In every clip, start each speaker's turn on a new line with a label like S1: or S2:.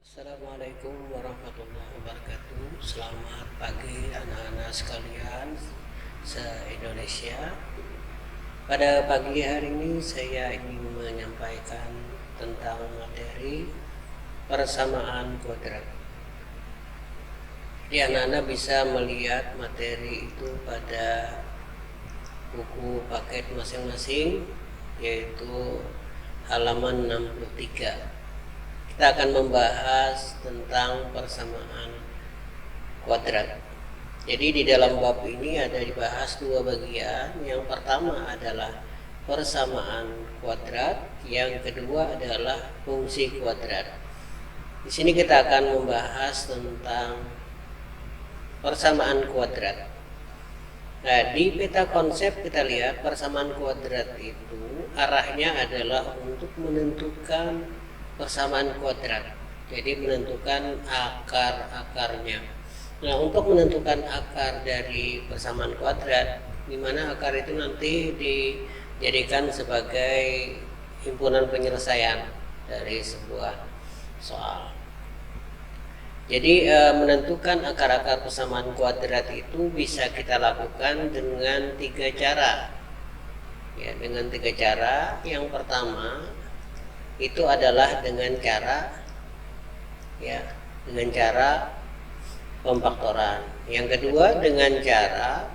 S1: Assalamualaikum warahmatullahi wabarakatuh. Selamat pagi anak-anak sekalian se-Indonesia. Pada pagi hari ini saya ingin menyampaikan tentang materi persamaan kuadrat. Jadi anak-anak bisa melihat materi itu pada buku paket masing-masing, yaitu halaman 63. Kita akan membahas tentang persamaan kuadrat. Jadi di dalam bab ini ada dibahas dua bagian. Yang pertama adalah persamaan kuadrat, yang kedua adalah fungsi kuadrat. Di sini kita akan membahas tentang persamaan kuadrat. Nah, di peta konsep kita lihat persamaan kuadrat itu arahnya adalah untuk menentukan persamaan kuadrat. Jadi menentukan akar-akarnya. Nah, untuk menentukan akar dari persamaan kuadrat, di mana akar itu nanti dijadikan sebagai himpunan penyelesaian dari sebuah soal. Jadi menentukan akar-akar persamaan kuadrat itu bisa kita lakukan dengan tiga cara. Ya, dengan tiga cara. Yang pertama itu adalah dengan cara pemfaktoran. Yang kedua dengan cara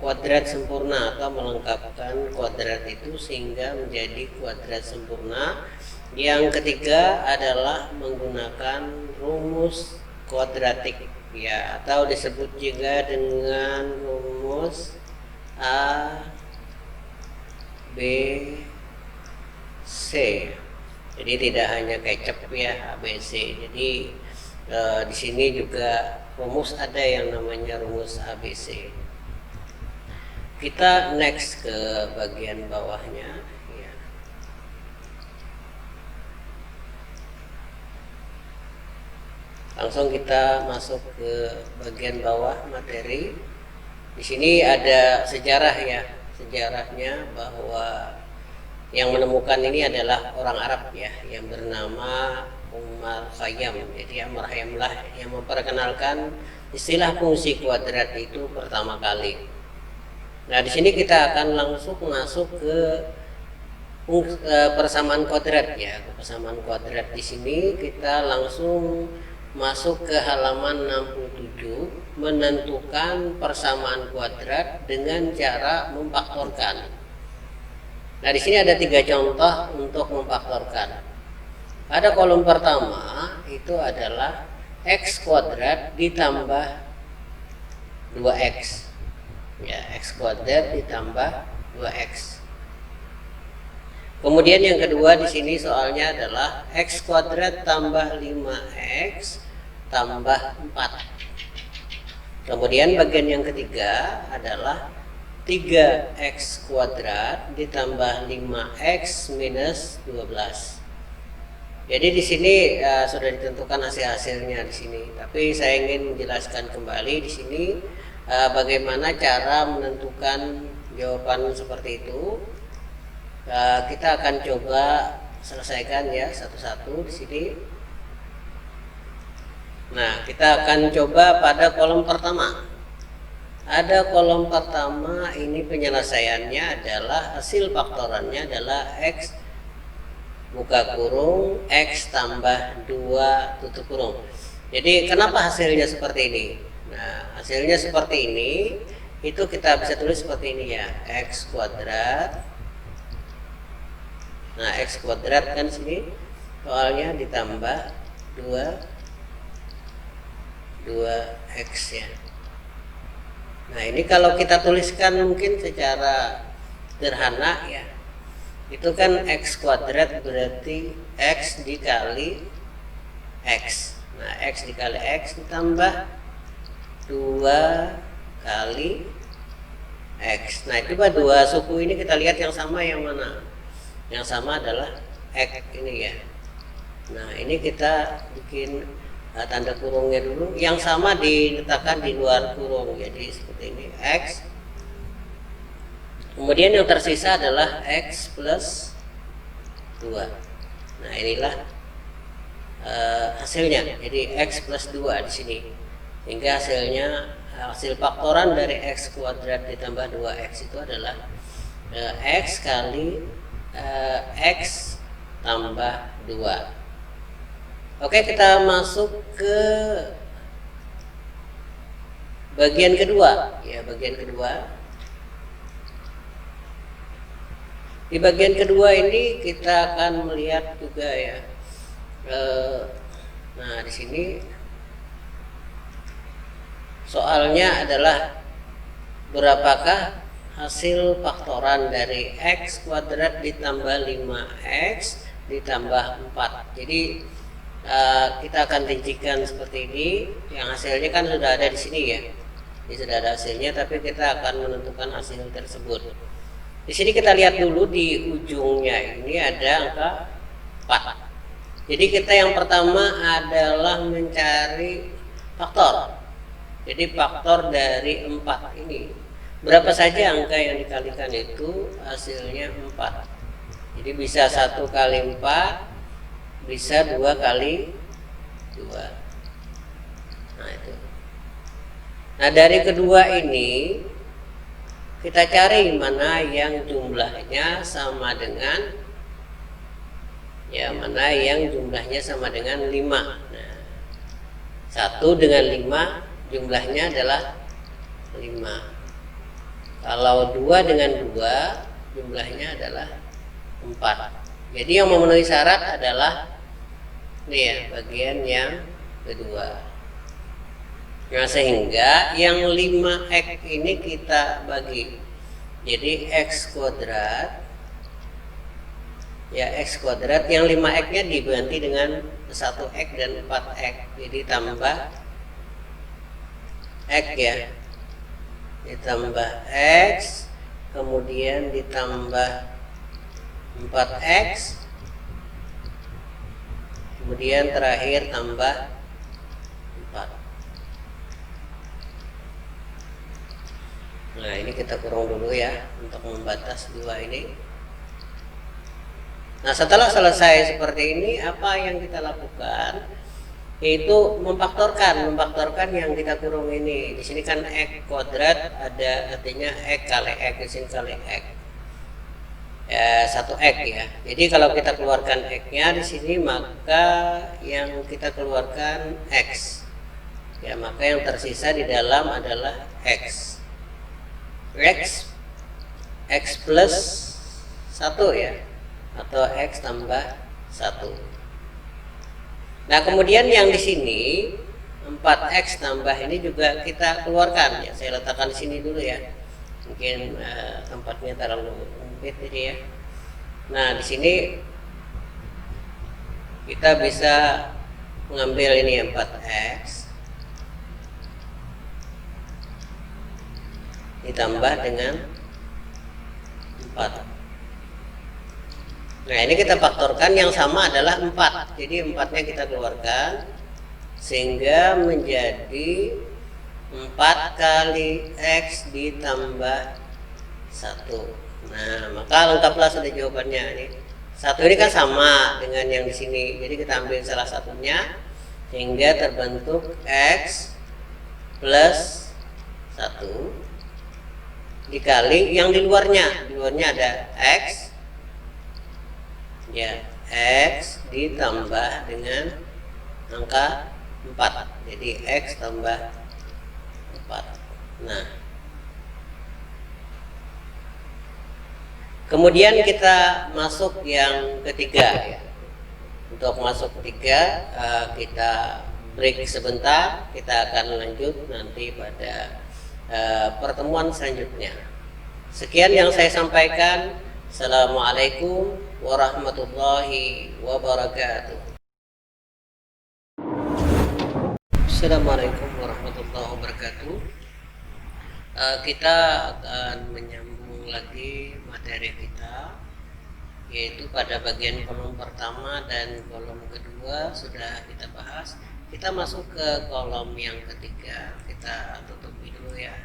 S1: kuadrat sempurna atau melengkapkan kuadrat itu sehingga menjadi kuadrat sempurna. Yang ketiga adalah menggunakan rumus kuadratik, ya, atau disebut juga dengan rumus A B C. Jadi tidak hanya kecap ya ABC. Jadi di sini juga rumus ada yang namanya rumus ABC. Kita next ke bagian bawahnya ya. Langsung kita masuk ke bagian bawah materi. Di sini ada sejarah ya. Sejarahnya bahwa yang menemukan ini adalah orang Arab ya, yang bernama Umar Khayyam. Jadi Umar Khayyam lah yang memperkenalkan istilah fungsi kuadrat itu pertama kali. Nah, di sini kita akan langsung masuk ke persamaan kuadrat ya. Persamaan kuadrat di sini kita langsung masuk ke halaman 67, menentukan persamaan kuadrat dengan cara memfaktorkan. Nah, di sini ada tiga contoh untuk memfaktorkan. Pada kolom pertama itu adalah x kuadrat ditambah 2x. Ya, x kuadrat ditambah 2x. Kemudian yang kedua di sini soalnya adalah x kuadrat tambah 5x tambah 4. Kemudian bagian yang ketiga adalah 3x kuadrat ditambah 5x minus 12. Jadi di sini sudah ditentukan hasil-hasilnya di sini. Tapi saya ingin menjelaskan kembali di sini bagaimana cara menentukan jawaban seperti itu. Kita akan coba selesaikan ya satu-satu di sini. Nah, kita akan coba pada kolom pertama. Ada kolom pertama, ini penyelesaiannya adalah hasil faktorannya adalah x buka kurung x tambah 2 tutup kurung. Jadi kenapa hasilnya seperti ini? Nah, hasilnya seperti ini, itu kita bisa tulis seperti ini ya, x kuadrat. Nah, x kuadrat kan sini soalnya ditambah 2x ya. Nah, ini kalau kita tuliskan mungkin secara sederhana ya, itu kan x kuadrat berarti x dikali x. Nah, x dikali x ditambah 2 kali x. Nah, itu dua suku ini kita lihat yang sama yang mana? Yang sama adalah x ini ya. Nah, ini kita bikin tanda kurungnya dulu. Yang sama diletakkan di luar kurung. Jadi seperti ini x. Kemudian yang tersisa adalah x plus 2. Nah, inilah hasilnya. Jadi X plus 2 di sini. Hingga hasil faktoran dari X kuadrat ditambah 2X itu adalah X kali X tambah 2. Oke, kita masuk ke bagian kedua. Ya, bagian kedua. Di bagian kedua ini kita akan melihat juga ya. Nah, di sini soalnya adalah berapakah hasil faktoran dari X kuadrat ditambah 5X ditambah 4. Jadi kita akan rincikan seperti ini. Yang hasilnya kan sudah ada di sini ya. Ini sudah ada hasilnya, tapi kita akan menentukan hasil tersebut. Di sini kita lihat dulu di ujungnya ini ada angka 4. Jadi kita yang pertama adalah mencari faktor. Jadi faktor dari 4 ini. Berapa saja angka yang dikalikan itu hasilnya 4. Jadi bisa 1 kali 4, bisa 2 kali 2. Nah itu. Nah dari kedua ini kita cari mana yang jumlahnya sama dengan mana yang jumlahnya sama dengan 5. Nah, 1 dengan 5 jumlahnya adalah 5. Kalau 2 dengan 2 jumlahnya adalah 4. Jadi yang memenuhi syarat adalah ini ya, bagian yang kedua. Nah, sehingga yang 5X ini kita bagi. Jadi X kuadrat, ya X kuadrat yang 5X-nya diganti dengan 1X dan 4X. Jadi tambah X ya. Ditambah X, kemudian ditambah 4X, kemudian terakhir tambah 4. Nah ini kita kurang dulu ya untuk membatas 2 ini. Nah setelah selesai seperti ini, apa yang kita lakukan? Yaitu memfaktorkan yang kita kurung ini. Di sini kan X kuadrat ada artinya X kali X, di sini kali X. Ya, 1X ya. Jadi kalau kita keluarkan X-nya di sini, maka yang kita keluarkan X. Ya, maka yang tersisa di dalam adalah X. X plus 1 ya, atau X tambah 1. Nah kemudian yang di sini 4X tambah ini juga kita keluarkan ya. Saya letakkan di sini dulu ya. Mungkin tempatnya terlalu sempit ini ya. Nah di sini kita bisa mengambil ini 4X ditambah dengan 4. Nah ini kita faktorkan yang sama adalah 4. Jadi 4-nya kita keluarkan sehingga menjadi 4 kali X ditambah 1. Nah maka lengkaplah sudah jawabannya ini. 1 ini kan sama dengan yang di sini. Jadi kita ambil salah satunya sehingga terbentuk X plus 1 dikali yang di luarnya. Di luarnya ada X ya, X ditambah dengan angka 4. Jadi X tambah 4. Nah kemudian kita masuk yang ketiga ya. Untuk masuk ketiga kita break sebentar. Kita akan lanjut nanti pada pertemuan selanjutnya. Sekian yang saya sampaikan. Assalamualaikum warahmatullahi wabarakatuh. Assalamualaikum warahmatullahi wabarakatuh. Kita akan menyambung lagi materi kita, yaitu pada bagian kolom pertama dan kolom kedua sudah kita bahas. Kita masuk ke kolom yang ketiga. Kita tutup dulu ya.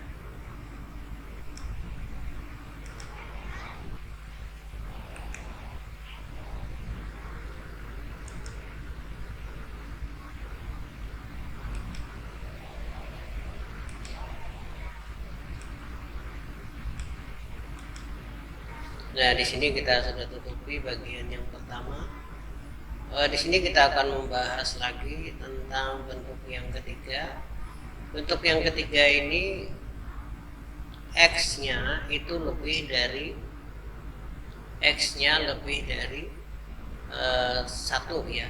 S1: Nah, di sini kita sudah tutupi bagian yang pertama. Di sini kita akan membahas lagi tentang bentuk yang ketiga. Bentuk yang ketiga ini X-nya itu lebih dari satu ya.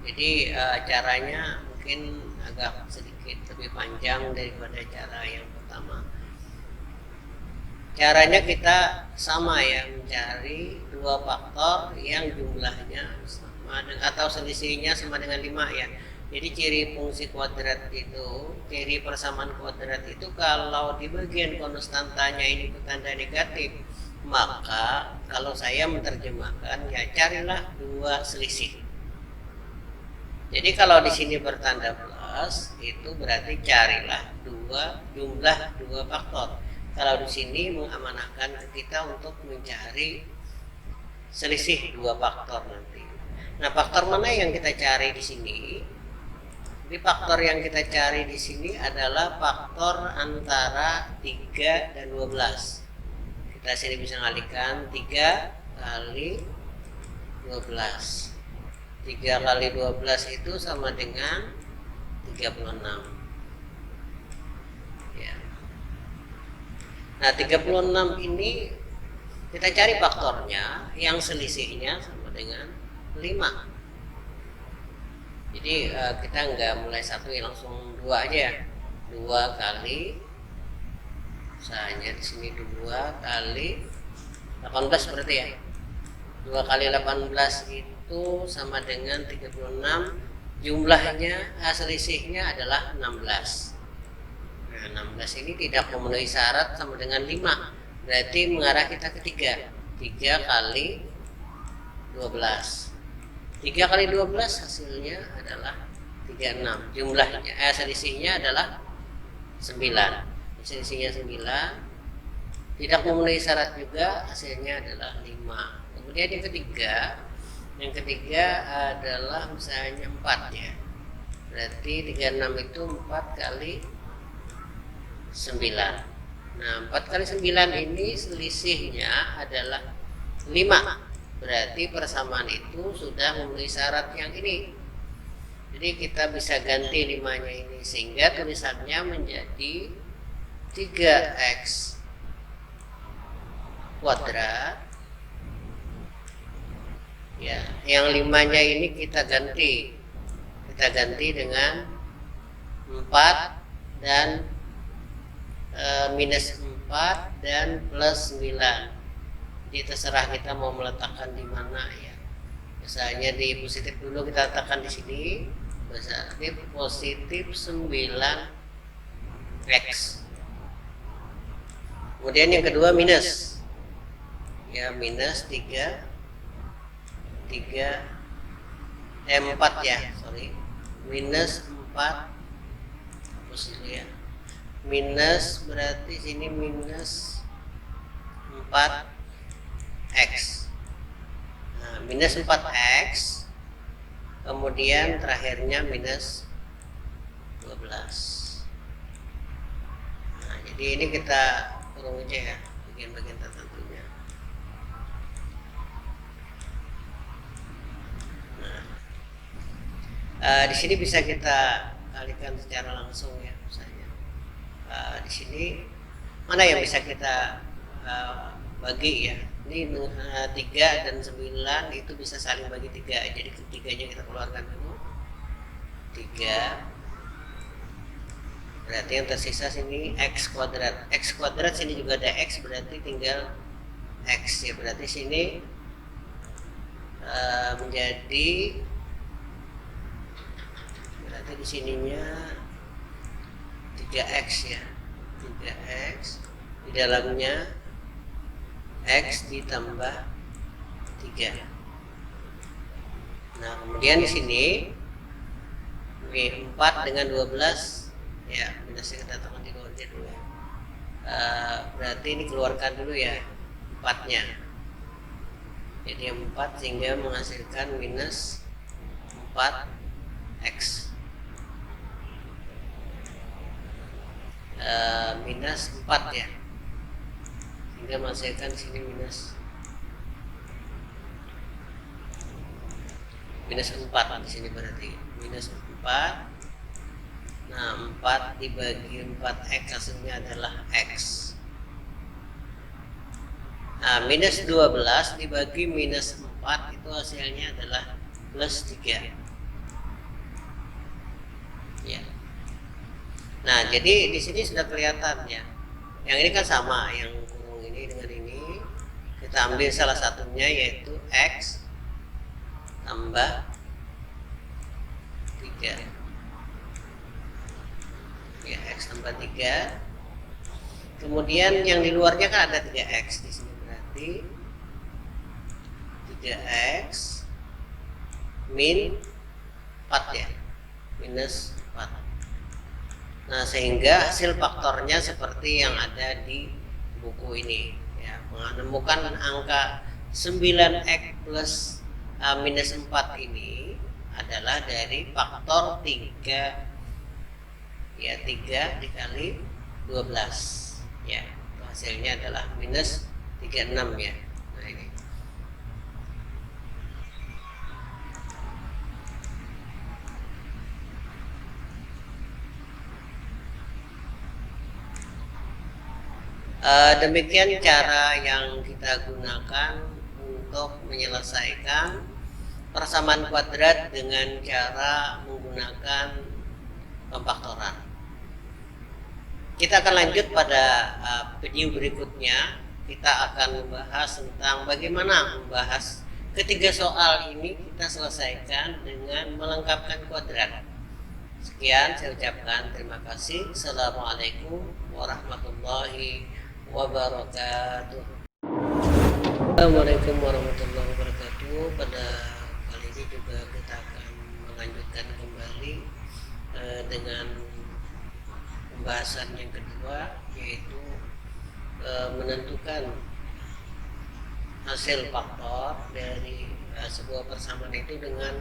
S1: Jadi caranya mungkin agak sedikit lebih panjang daripada cara yang pertama. Caranya kita sama ya, mencari dua faktor yang jumlahnya sama atau selisihnya sama dengan 5 ya. Jadi ciri fungsi kuadrat itu, ciri persamaan kuadrat itu kalau di bagian konstantanya ini bertanda negatif, maka kalau saya menerjemahkan ya carilah dua selisih. Jadi kalau di sini bertanda plus itu berarti carilah jumlah dua faktor. Kalau di sini mengamanahkan ke kita untuk mencari selisih dua faktor nanti. Nah, faktor mana yang kita cari di sini? Jadi faktor yang kita cari di sini adalah faktor antara 3 dan 12. Kita sini bisa mengalihkan 3 kali 12. 3 kali 12 itu sama dengan 36. Ya. Nah, 36 ini kita cari faktornya yang selisihnya sama dengan 5. Jadi kita nggak mulai satu ya, langsung 2 aja. 2 kali, misalnya di sini 2 kali 18 berarti ya. 2 kali 18 itu sama dengan 36. Jumlahnya selisihnya adalah 16. Nah, 16 ini tidak memenuhi syarat sama dengan 5. Berarti mengarah kita ke 3. 3 kali 12. 3 kali 12 hasilnya adalah 36. Jumlahnya selisihnya adalah 9. Selisihnya 9. Tidak memenuhi syarat juga, hasilnya adalah 5. Kemudian yang ketiga adalah misalnya 4 ya. Berarti 36 itu 4 kali 9. Nah, 4 kali 9 ini selisihnya adalah 5. Berarti persamaan itu sudah memenuhi syarat yang ini. Jadi kita bisa ganti 5-nya ini sehingga tulisannya menjadi 3x kuadrat. Ya, yang 5-nya ini kita ganti dengan 4 dan minus 4 dan plus 9. Jadi terserah kita mau meletakkan di mana ya. Misalnya di positif dulu kita letakkan di sini. Positif 9x. Kemudian yang kedua minus. Ya, minus 4 ya, sorry. Minus 4. Hapus dulu ya. Minus berarti sini minus 4x. Nah, minus 4x, kemudian terakhirnya minus 12. Nah, jadi ini kita kurung aja ya bagian-bagian tertentunya. Nah, di sini bisa kita kalikan secara langsung ya, misalnya di sini mana yang bisa kita bagi ya. Ini 3 dan 9 itu bisa saling bagi 3. Jadi ketiganya kita keluarkan dulu. 3. Berarti yang tersisa sini x kuadrat. X kuadrat sini juga ada x, berarti tinggal x ya. Berarti sini menjadi, berarti di sininya 3x ya. 3x di dalamnya x ditambah 3. Nah, kemudian di sini 4 dengan 12 ya, minusnya kita tekan di bawahnya dulu ya. Berarti ini keluarkan dulu ya 4-nya. Jadi 4 sehingga menghasilkan minus 4x. Minus 4 ya, sehingga menghasilkan sini minus minus 4 di sini berarti minus 4. Nah, 4 dibagi 4x hasilnya adalah x. Nah, minus 12 dibagi minus 4 itu hasilnya adalah plus 3. Ya. Nah, jadi di sini sudah kelihatan ya. Yang ini kan sama, yang kurung ini dengan ini. Kita ambil salah satunya yaitu x tambah 3. Ya, x tambah 3. Kemudian yang di luarnya kan ada 3x di sini, berarti 3x min 4 ya, minus 4. Nah, sehingga hasil faktornya seperti yang ada di buku ini ya, menemukan angka 9x plus minus 4 ini adalah dari faktor 3 ya, 3 dikali 12 ya, hasilnya adalah minus 36 ya. Nah, ini demikian cara yang kita gunakan untuk menyelesaikan persamaan kuadrat dengan cara menggunakan pemfaktoran. Kita akan lanjut pada video berikutnya. Kita akan membahas tentang bagaimana membahas ketiga soal ini kita selesaikan dengan melengkapkan kuadrat. Sekian saya ucapkan terima kasih. Assalamualaikum warahmatullahi wabarakatuh. Assalamualaikum warahmatullahi wabarakatuh. Pada kali ini juga kita akan melanjutkan kembali dengan pembahasan yang kedua, yaitu menentukan hasil faktor dari sebuah persamaan itu dengan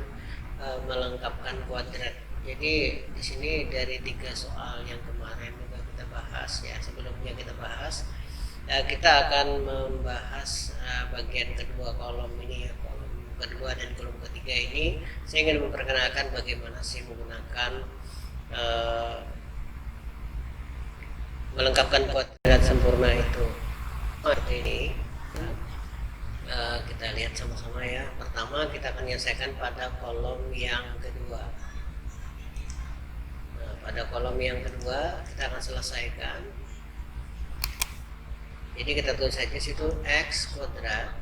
S1: melengkapkan kuadrat. Jadi di sini dari 3 soal yang kemarin juga kita bahas ya, sebelumnya kita bahas, kita akan membahas bagian kedua kolom ini ya, kolom kedua dan kolom ketiga ini. Saya ingin memperkenalkan bagaimana sih menggunakan melengkapkan kuadrat sempurna itu. Ini kita lihat sama-sama ya. Pertama kita akan menyelesaikan pada kolom yang kedua. Nah, pada kolom yang kedua kita akan selesaikan. Jadi kita tulis saja situ x kuadrat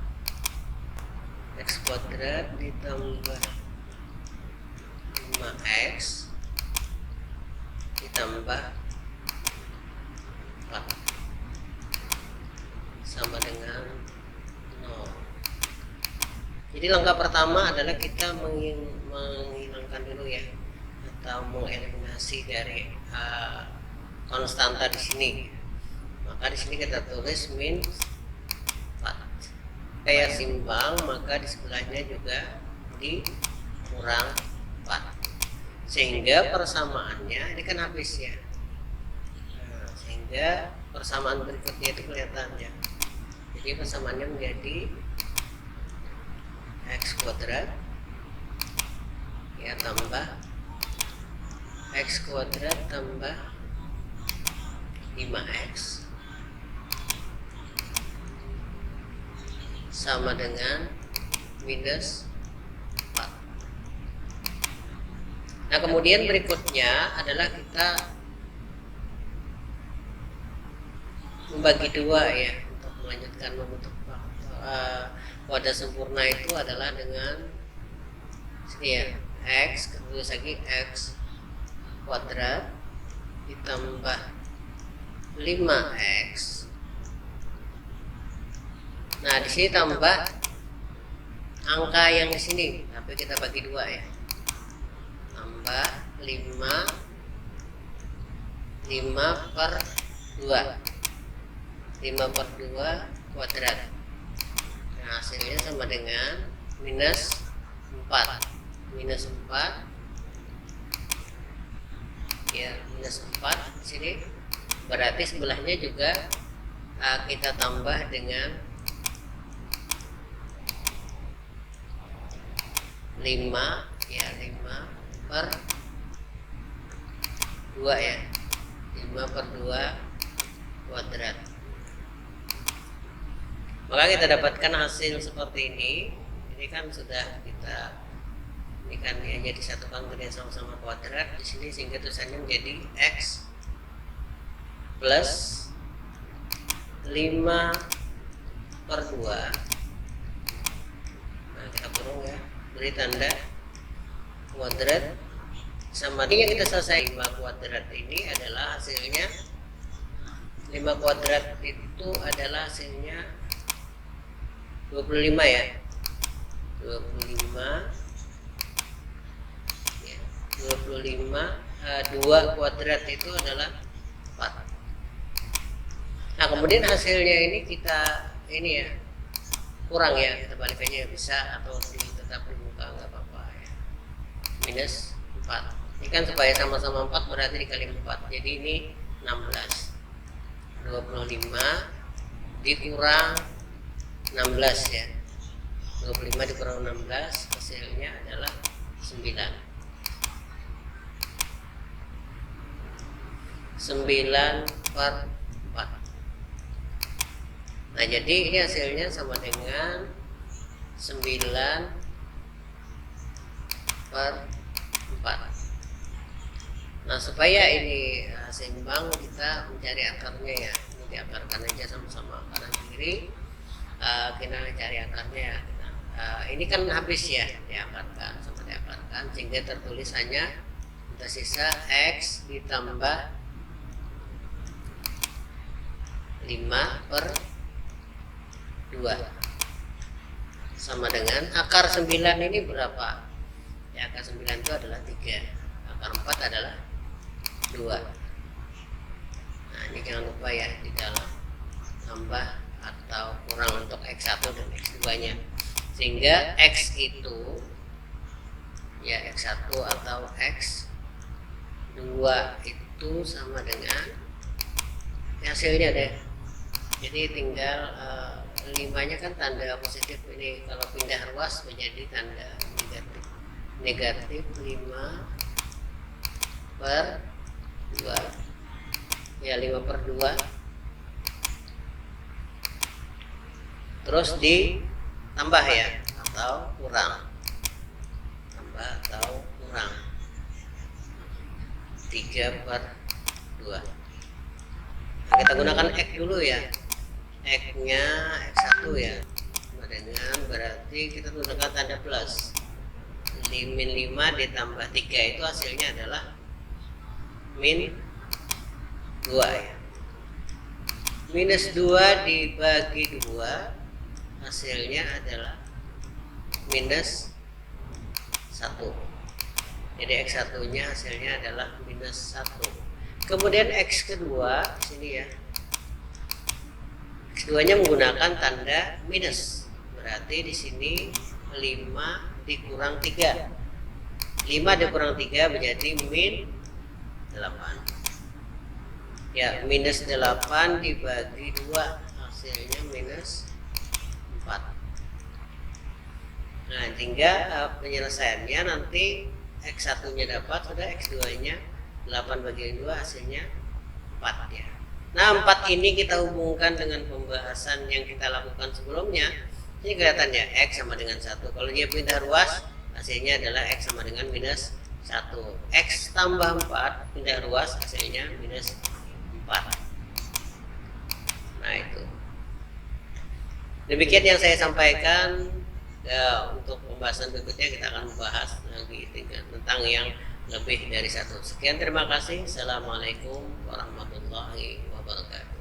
S1: ditambah 5x ditambah 4 sama dengan 0. Jadi langkah pertama adalah kita menghilangkan dulu ya, atau mengeliminasi dari konstanta di sini. Maka di sini kita tulis min 4. Kayak simbang, maka di sebelahnya juga dikurang 4. Sehingga persamaannya ini kan habis ya. Sehingga persamaan berikutnya itu kelihatan ya. Jadi persamaannya menjadi x kuadrat ya tambah x kuadrat tambah 5x sama dengan minus 4. Nah, kemudian berikutnya adalah kita membagi dua ya, untuk melanjutkan membentuk wadah sempurna itu adalah dengan ya, x, terus lagi x kuadrat ditambah 5x. Nah, di sini tambah angka yang di sini, tapi kita bagi dua ya, tambah 5 per 2 kuadrat. Nah, hasilnya sama dengan minus 4 ya, minus 4 di sini. Berarti sebelahnya juga kita tambah dengan 5 ya, 5 per 2 ya, 5 per 2 kuadrat. Maka kita dapatkan hasil seperti ini. Ini kan sudah kita ini kan ya, jadi satukan dengan sama-sama kuadrat di sini, sehingga tulisannya menjadi x plus 5 per 2. Nah, kita kurung ya, beri tanda kuadrat sama ini yang kita selesai. 5 kuadrat ini adalah hasilnya, 5 kuadrat itu adalah hasilnya 25 ya, 25 ya, 25 2 kuadrat itu adalah 4. Nah, kemudian hasilnya ini kita ini ya kurang ya, kita balik aja bisa, atau tetap di muka nggak apa-apa ya, minus 4. Ini kan supaya sama-sama 4 berarti dikali 4, jadi ini 16. 25 dikurang 16 ya, 25 dikurang 16 hasilnya adalah 9. 9 per 4. Nah, jadi ini hasilnya sama dengan 9 per 4. Nah, supaya ini seimbang, kita mencari akarnya ya. Ini diakarkan aja sama-sama kanan kiri. Kita cari akarnya ya. Ini kan habis ya, diakarkan sama diakarkan, sehingga tertulis hanya tersisa x ditambah 5 per 2 sama dengan akar 9 ini berapa ya, akar 9 itu adalah 3, akar 4 adalah 2. Nah, ini jangan lupa ya, di dalam tambah atau kurang untuk x1 dan x2 nya, sehingga x itu ya, x1 atau x2 itu sama dengan hasilnya deh. Jadi tinggal 5-nya kan tanda positif, ini kalau pindah ruas menjadi tanda negatif. Negatif 5 per 2 ya, 5 per 2 terus ditambah ya, atau kurang, tambah atau kurang 3 per 2. Nah, kita gunakan x dulu ya, x nya x1 ya, dengan berarti kita gunakan tanda plus, min 5 ditambah 3 itu hasilnya adalah min 2 ya. Minus 2 dibagi 2 hasilnya adalah minus 1. Jadi x1 nya hasilnya adalah minus 1. Kemudian x kedua sini ya, x2 nya menggunakan tanda minus, berarti di sini 5 dikurang 3, 5 dikurang 3 menjadi min 8 ya, minus 8 dibagi 2 hasilnya minus 4. Nah, hingga penyelesaiannya nanti x1 nya dapat, sudah x2 nya 8 bagi 2 hasilnya 4 ya. Nah, 4 ini kita hubungkan dengan pembahasan yang kita lakukan sebelumnya. Ini kelihatannya x sama dengan 1. Kalau dia pindah ruas, hasilnya adalah x sama dengan minus 1. X tambah 4 pindah ruas, hasilnya minus 4. Nah, itu. Demikian yang saya sampaikan. Ya, untuk pembahasan berikutnya kita akan membahas lagi tentang yang lebih dari 1. Sekian, terima kasih. Assalamualaikum warahmatullahi wabarakatuh.